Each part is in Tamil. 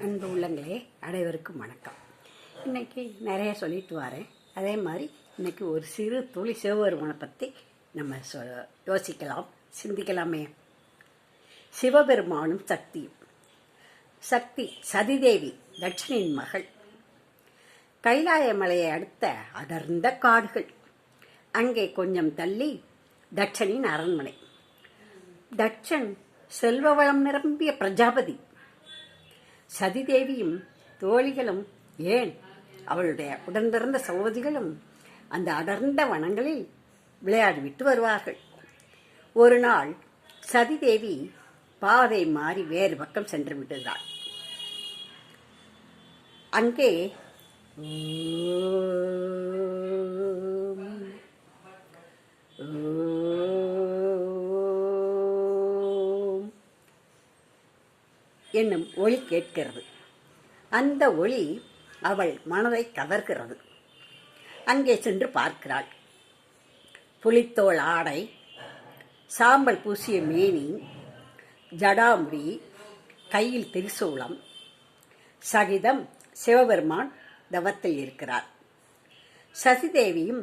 அன்பு உள்ளங்களே, அனைவருக்கும் வணக்கம். இன்னைக்கு நிறைய சொல்லிட்டு வரேன். அதே மாதிரி இன்னைக்கு ஒரு சிறு துளி சிவபெருமானை பற்றி நம்ம யோசிக்கலாம், சிந்திக்கலாமே. சிவபெருமானும் சக்தியும். சக்தி சதிதேவி, தட்சனின் மகள். கைலாய மலையை அடுத்த அடர்ந்த காடுகள். அங்கே கொஞ்சம் தள்ளி தட்சனின் அரண்மனை. தட்சன் செல்வ வளம் நிரம்பிய பிரஜாபதி. சதிதேவியும் தோழிகளும், ஏன் அவளுடைய உடன்பிறந்த சகோதரிகளும் அந்த அடர்ந்த வனங்களில் விளையாடிவிட்டு வருவார்கள். ஒரு நாள் சதிதேவி பாதை மாறி வேறு பக்கம் சென்று விடுகிறாள். அங்கே என்னும் ஒளி கேட்கிறது. அந்த ஒளி அவள் மனதை கவர்கிறது. அங்கே சென்று பார்க்கிறாள். புலித்தோல் ஆடை, சாம்பல் பூசிய மேனி, ஜடாமுடி, கையில் திரிசூலம் சகிதம் சிவபெருமான் தவத்தில் இருக்கிறார். சசிதேவியும்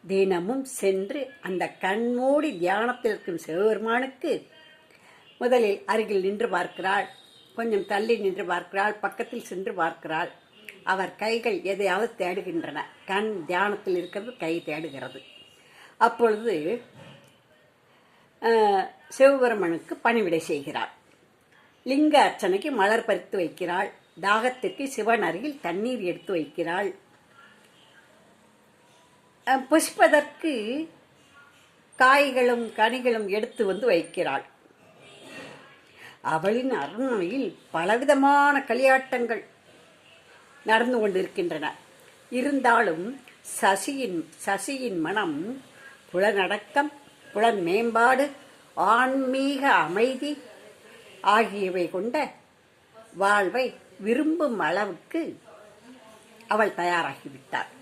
தினமும் சென்று அந்த கண்மூடி தியானத்தில் இருக்கும் சிவபெருமானுக்கு முதலில் அருகில் நின்று பார்க்கிறாள், கொஞ்சம் தள்ளி நின்று பார்க்கிறாள், பக்கத்தில் சென்று பார்க்கிறாள். அவர் கைகள் எதையாவது தேடுகின்றன. கண் தியானத்தில் இருக்கிறது, கை தேடுகிறது. அப்பொழுது சிவபெருமனுக்கு பணிவிடை செய்கிறாள். லிங்க அர்ச்சனைக்கு மலர் பறித்து வைக்கிறாள். தாகத்திற்கு சிவன் அருகில் தண்ணீர் எடுத்து வைக்கிறாள். புஷ்பதற்கு காய்களும் கனிகளும் எடுத்து வந்து வைக்கிறாள். அவளின் அரண்மனையில் பலவிதமான களியாட்டங்கள் நடந்து கொண்டிருக்கின்றன. இருந்தாலும் சசியின் மனம் புலனடக்கம், புலன் மேம்பாடு, ஆன்மீக அமைதி ஆகியவை கொண்ட வாழ்வை விரும்பும் அளவுக்கு அவள் தயாராகிவிட்டாள்.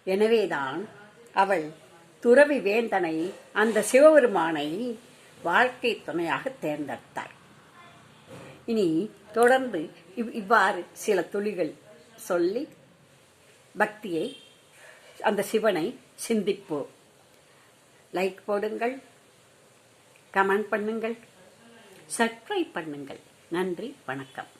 எனவேதான் அவள் துறவி வேந்தனை, அந்த சிவபெருமானை வாழ்க்கை துணையாக தேர்ந்தெடுத்தார். இனி தொடர்ந்து இவ்வாறு சில துளிகள் சொல்லி பக்தியை, அந்த சிவனை சிந்திப்போம். லைக் போடுங்கள், கமெண்ட் பண்ணுங்கள், சப்ஸ்கிரைப் பண்ணுங்கள். நன்றி, வணக்கம்.